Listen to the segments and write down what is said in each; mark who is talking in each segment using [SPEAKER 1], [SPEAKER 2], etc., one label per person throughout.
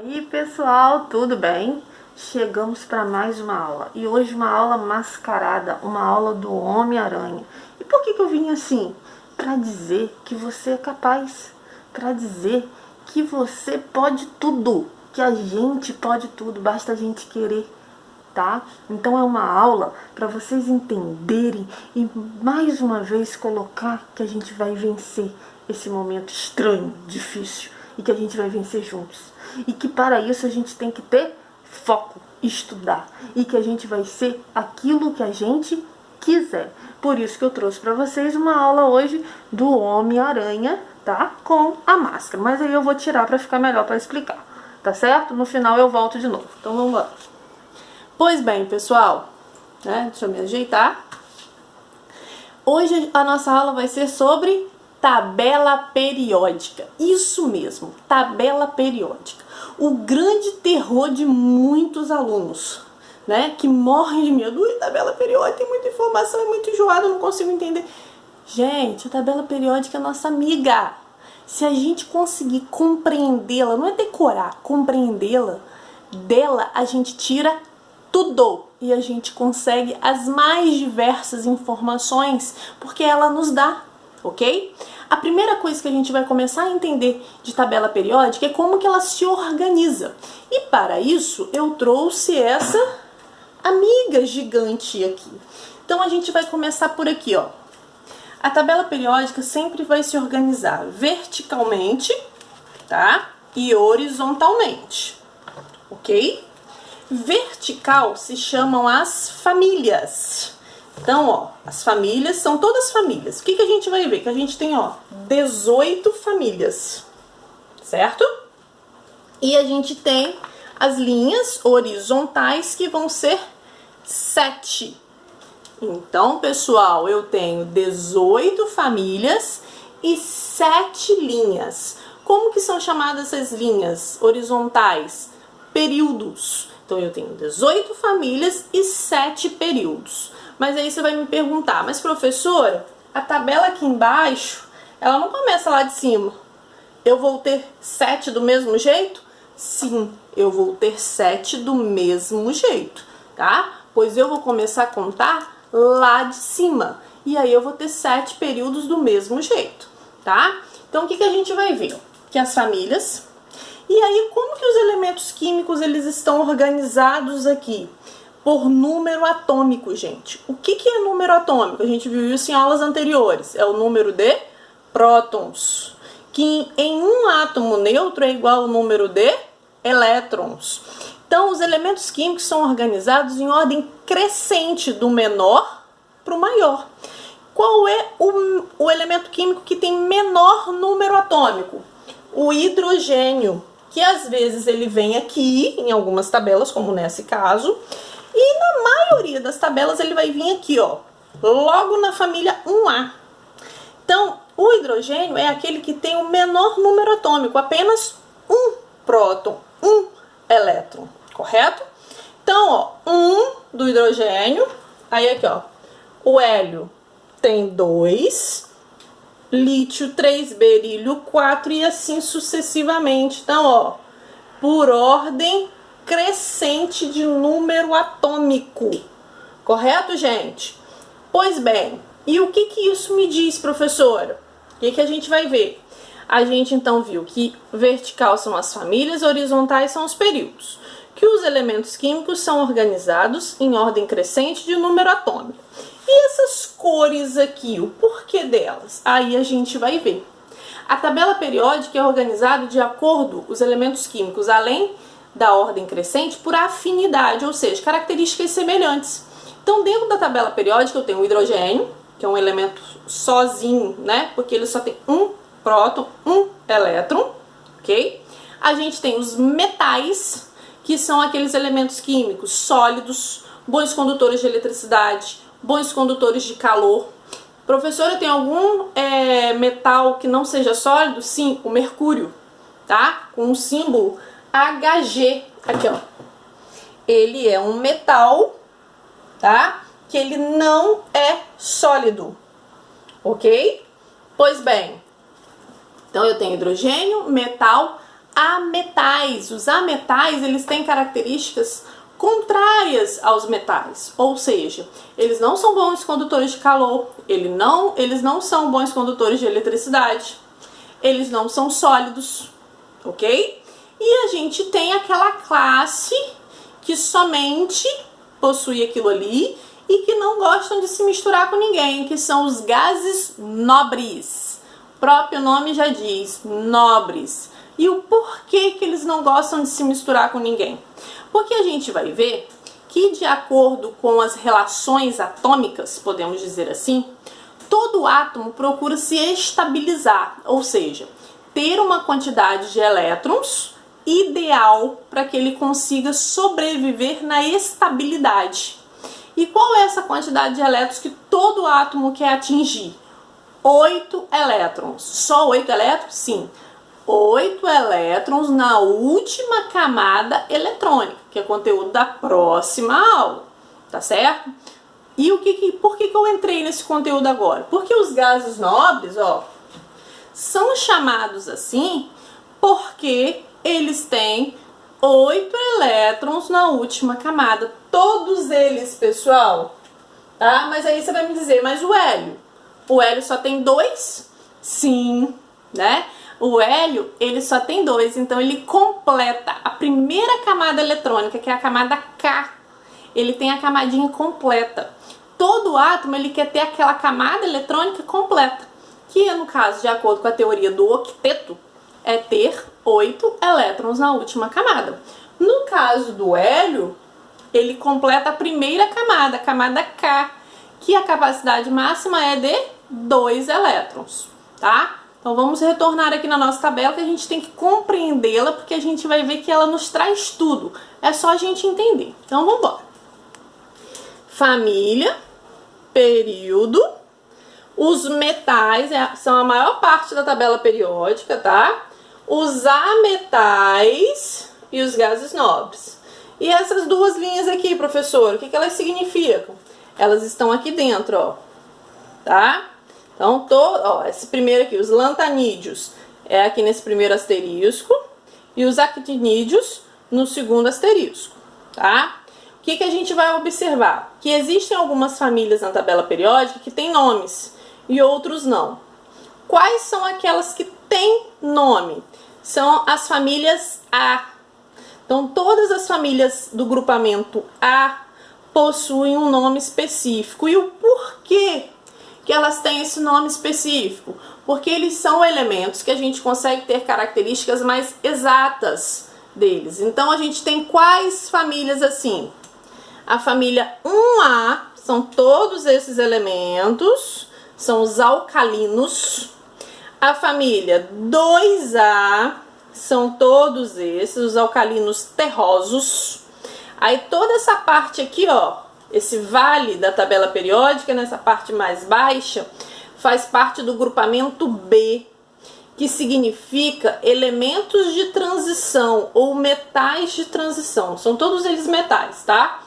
[SPEAKER 1] E aí, pessoal, tudo bem? Chegamos para mais uma aula. E hoje uma aula mascarada, uma aula do Homem-Aranha. E por que eu vim assim? Para dizer que você é capaz, para dizer que você pode tudo, que a gente pode tudo, basta a gente querer, tá? Então é uma aula para vocês entenderem e mais uma vez colocar que a gente vai vencer esse momento estranho, difícil, e que a gente vai vencer juntos. E que para isso a gente tem que ter foco, estudar, e que a gente vai ser aquilo que a gente quiser. Por isso que eu trouxe para vocês uma aula hoje do Homem-Aranha, tá? Com a máscara. Mas aí eu vou tirar para ficar melhor para explicar, tá certo? No final eu volto de novo. Então vamos lá. Pois bem, pessoal, né? Deixa eu me ajeitar. Hoje a nossa aula vai ser sobre tabela periódica. Isso mesmo, tabela periódica. O grande terror de muitos alunos, né? Que morrem de medo. Ui, tabela periódica, tem muita informação, é muito enjoado, eu não consigo entender. Gente, a tabela periódica é nossa amiga. Se a gente conseguir compreendê-la, não é decorar, compreendê-la, dela a gente tira tudo e a gente consegue as mais diversas informações porque ela nos dá, ok? A primeira coisa que a gente vai começar a entender de tabela periódica é como que ela se organiza. E para isso eu trouxe essa amiga gigante aqui. Então a gente vai começar por aqui, ó. A tabela periódica sempre vai se organizar verticalmente, tá? E horizontalmente, ok? Vertical se chamam as famílias. Então, ó, as famílias são todas famílias. O que a gente vai ver? Que a gente tem, ó, 18 famílias, certo? E a gente tem as linhas horizontais que vão ser 7. Então, pessoal, eu tenho 18 famílias e 7 linhas. Como que são chamadas essas linhas horizontais? Períodos. Então, eu tenho 18 famílias e 7 períodos. Mas aí você vai me perguntar, mas professora, a tabela aqui embaixo, ela não começa lá de cima. Eu vou ter 7 do mesmo jeito? Sim, eu vou ter 7 do mesmo jeito, tá? Pois eu vou começar a contar lá de cima. E aí eu vou ter 7 períodos do mesmo jeito, tá? Então, o que a gente vai ver? Que as famílias... E aí, como que os elementos químicos eles estão organizados aqui? Por número atômico, gente. O que é número atômico? A gente viu isso em aulas anteriores. É o número de prótons, que em um átomo neutro é igual ao número de elétrons. Então, os elementos químicos são organizados em ordem crescente, do menor para o maior. Qual é o elemento químico que tem menor número atômico? O hidrogênio, que às vezes ele vem aqui, em algumas tabelas, como nesse caso, e na maioria das tabelas ele vai vir aqui, ó, logo na família 1A. Então, o hidrogênio é aquele que tem o menor número atômico, apenas um próton, um elétron, correto? Então, ó, 1 do hidrogênio, aí aqui, ó, o hélio tem 2, lítio 3, berílio 4 e assim sucessivamente. Então, ó, por ordem crescente de número atômico. Correto, gente? Pois bem, e o que isso me diz, professora? O que a gente vai ver? A gente então viu que vertical são as famílias, horizontais são os períodos. Que os elementos químicos são organizados em ordem crescente de número atômico. E essas cores aqui, o porquê delas? Aí a gente vai ver. A tabela periódica é organizada de acordo os elementos químicos, além da ordem crescente, por afinidade, ou seja, características semelhantes. Então, dentro da tabela periódica, eu tenho o hidrogênio, que é um elemento sozinho, né? Porque ele só tem um próton, um elétron, ok? A gente tem os metais, que são aqueles elementos químicos sólidos, bons condutores de eletricidade, bons condutores de calor. Professora, tem algum metal que não seja sólido? Sim, o mercúrio, tá? Com o símbolo Hg, aqui ó. Ele é um metal, tá? Que ele não é sólido, ok? Pois bem, então eu tenho hidrogênio, metal,
[SPEAKER 2] ametais. Os ametais, eles têm características contrárias aos metais, ou seja, eles não são bons condutores de calor, eles não são bons condutores de eletricidade, eles não são sólidos, ok? E a gente tem aquela classe que somente possui aquilo ali e que não gostam de se misturar com ninguém, que são os gases nobres. O próprio nome já diz, nobres. E o porquê que eles não gostam de se misturar com ninguém? Porque a gente vai ver que, de acordo com as relações atômicas, podemos dizer assim, todo átomo procura se estabilizar, ou seja, ter uma quantidade de elétrons ideal para que ele consiga sobreviver na estabilidade. E qual é essa quantidade de elétrons que todo átomo quer atingir? 8 elétrons. Só 8 elétrons? Sim. 8 elétrons na última camada eletrônica, que é conteúdo da próxima aula, tá certo? E por que eu entrei nesse conteúdo agora? Porque os gases nobres, ó, são chamados assim porque eles têm 8 elétrons na última camada. Todos eles, pessoal, tá? Mas aí você vai me dizer, mas o hélio? O hélio só tem 2? Sim, né? O hélio, ele só tem 2, então ele completa a primeira camada eletrônica, que é a camada K. Ele tem a camadinha completa. Todo átomo, ele quer ter aquela camada eletrônica completa, que no caso, de acordo com a teoria do octeto, é ter 8 elétrons na última camada. No caso do hélio, ele completa a primeira camada, a camada K, que a capacidade máxima é de 2 elétrons, tá? Então vamos retornar aqui na nossa tabela, que a gente tem que compreendê-la, porque a gente vai ver que ela nos traz tudo. É só a gente entender. Então vamos embora. Família, período, os metais são a maior parte da tabela periódica, tá? Os ametais e os gases nobres. E essas duas linhas aqui, professor, o que elas significam? Elas estão aqui dentro, ó, tá? Então, ó, esse primeiro aqui, os lantanídeos, é aqui nesse primeiro asterisco, e os actinídeos no segundo asterisco, tá? O que a gente vai observar? Que existem algumas famílias na tabela periódica que têm nomes e outros não. Quais são aquelas que têm nome? São as famílias A. Então, todas as famílias do grupamento A possuem um nome específico. E o porquê que elas têm esse nome específico? Porque eles são elementos que a gente consegue ter características mais exatas deles. Então, a gente tem quais famílias assim? A família 1A são todos esses elementos, são os alcalinos. A família 2A são todos esses, os alcalinos terrosos. Aí toda essa parte aqui, ó, esse vale da tabela periódica, nessa parte mais baixa, faz parte do grupamento B, que significa elementos de transição ou metais de transição. São todos eles metais, tá?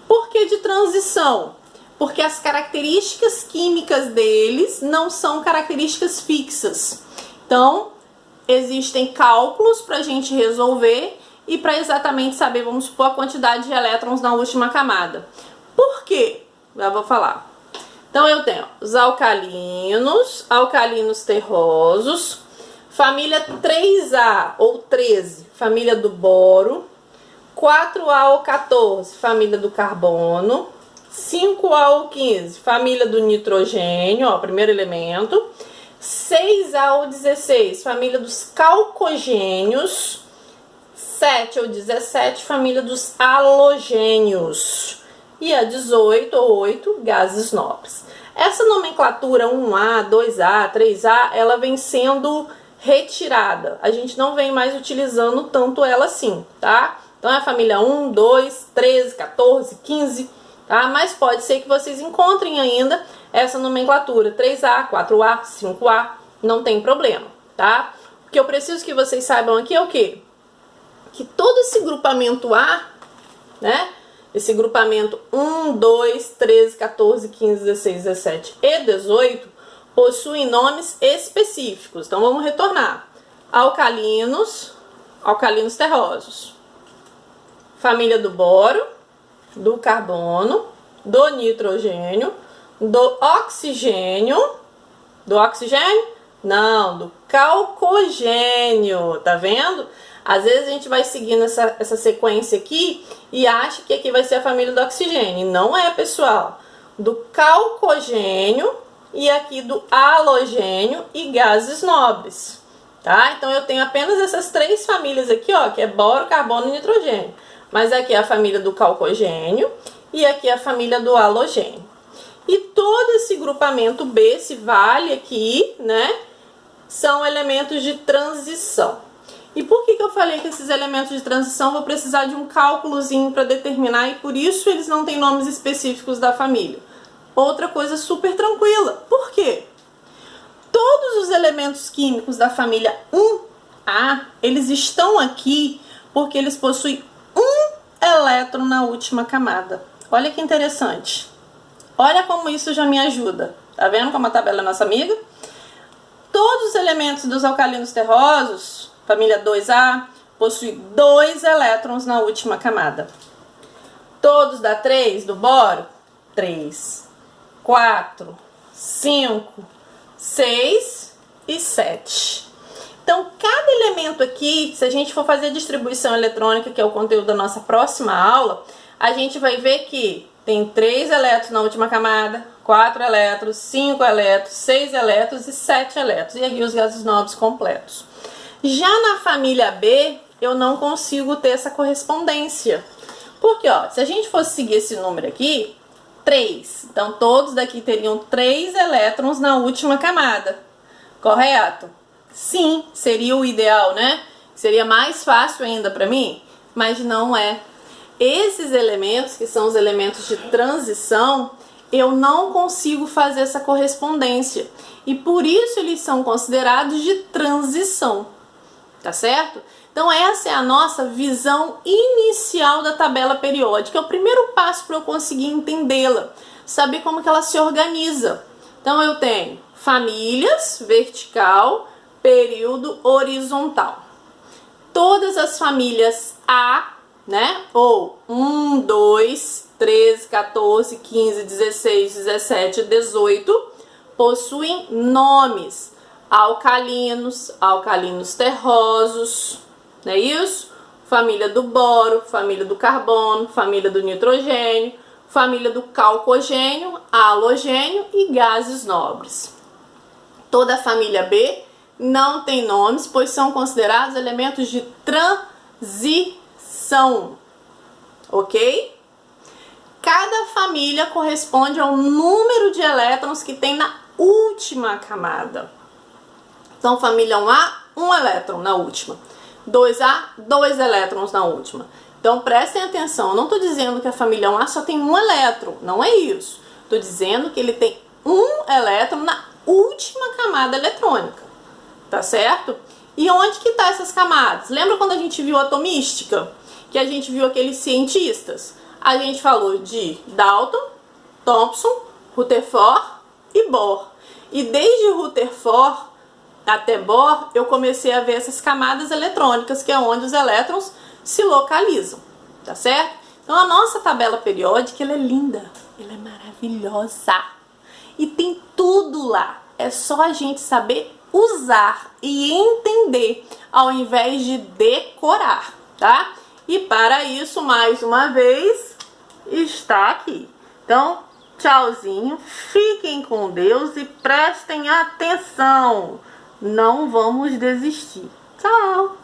[SPEAKER 2] Por que de transição? Porque as características químicas deles não são características fixas. Então, existem cálculos para a gente resolver e para exatamente saber, vamos supor, a quantidade de elétrons na última camada. Por quê? Já vou falar. Então, eu tenho os alcalinos, alcalinos terrosos, família 3A ou 13, família do boro, 4A ou 14, família do carbono, 5A ou 15, família do nitrogênio, ó, primeiro elemento, 6A ou 16, família dos calcogênios, 7 ou 17, família dos halogênios, e a 18 ou 8, gases nobres. Essa nomenclatura 1A, 2A, 3A, ela vem sendo retirada. A gente não vem mais utilizando tanto ela assim, tá? Então é a família 1, 2, 13, 14, 15, tá? Mas pode ser que vocês encontrem ainda essa nomenclatura 3A, 4A, 5A, não tem problema, tá? O que eu preciso que vocês saibam aqui é o quê? Que todo esse grupamento A, né? Esse grupamento 1, 2, 13, 14, 15, 16, 17 e 18 possuem nomes específicos. Então vamos retornar. Alcalinos, alcalinos terrosos. Família do boro, do carbono, do nitrogênio, do oxigênio. Do oxigênio? Não, do calcogênio. Tá vendo? Às vezes a gente vai seguindo essa sequência aqui e acha que aqui vai ser a família do oxigênio. Não é, pessoal. Do calcogênio e aqui do halogênio e gases nobres. Tá? Então eu tenho apenas essas três famílias aqui, ó, que é boro, carbono e nitrogênio. Mas aqui é a família do calcogênio e aqui é a família do halogênio. E todo esse grupamento B, esse vale aqui, né, são elementos de transição. E por que eu falei que esses elementos de transição vou precisar de um cálculozinho para determinar e por isso eles não têm nomes específicos da família? Outra coisa super tranquila. Por quê? Todos os elementos químicos da família 1A, eles estão aqui porque eles possuem um elétron na última camada. Olha que interessante. Olha como isso já me ajuda. Tá vendo como a tabela é nossa amiga? Todos os elementos dos alcalinos terrosos, família 2A, possuem 2 elétrons na última camada. Todos da 3, do boro, 3, 4, 5, 6 e 7. Então, cada elemento aqui, se a gente for fazer a distribuição eletrônica, que é o conteúdo da nossa próxima aula, a gente vai ver que tem 3 elétrons na última camada, 4 elétrons, 5 elétrons, 6 elétrons e 7 elétrons. E aqui os gases nobres completos. Já na família B, eu não consigo ter essa correspondência. Porque, ó, se a gente fosse seguir esse número aqui, 3. Então, todos daqui teriam 3 elétrons na última camada. Correto? Sim, seria o ideal, né? Seria mais fácil ainda para mim, mas não é. Esses elementos, que são os elementos de transição, eu não consigo fazer essa correspondência. E por isso eles são considerados de transição. Tá certo? Então essa é a nossa visão inicial da tabela periódica. É o primeiro passo para eu conseguir entendê-la. Saber como que ela se organiza. Então eu tenho famílias, vertical, período, horizontal. Todas as famílias A, né? Ou 1, 2, 13, 14, 15, 16, 17, 18 possuem nomes. Alcalinos, alcalinos terrosos, não é isso? Família do boro, família do carbono, família do nitrogênio, família do calcogênio, halogênio e gases nobres. Toda a família B não tem nomes, pois são considerados elementos de transição, ok? Cada família corresponde ao número de elétrons que tem na última camada. Então, família 1A, 1 elétron na última. 2A, 2 elétrons na última. Então, prestem atenção. Eu não estou dizendo que a família 1A só tem 1 elétron. Não é isso. Estou dizendo que ele tem 1 elétron na última camada eletrônica. Tá certo? E onde que tá essas camadas? Lembra quando a gente viu a atomística? Que a gente viu aqueles cientistas? A gente falou de Dalton, Thomson, Rutherford e Bohr. E desde Rutherford até Bohr, eu comecei a ver essas camadas eletrônicas, que é onde os elétrons se localizam, tá certo? Então a nossa tabela periódica, ela é linda, ela é maravilhosa e tem tudo lá. É só a gente saber usar e entender, ao invés de decorar, tá? E para isso, mais uma vez, está aqui. Então, tchauzinho, fiquem com Deus e prestem atenção. Não vamos desistir. Tchau!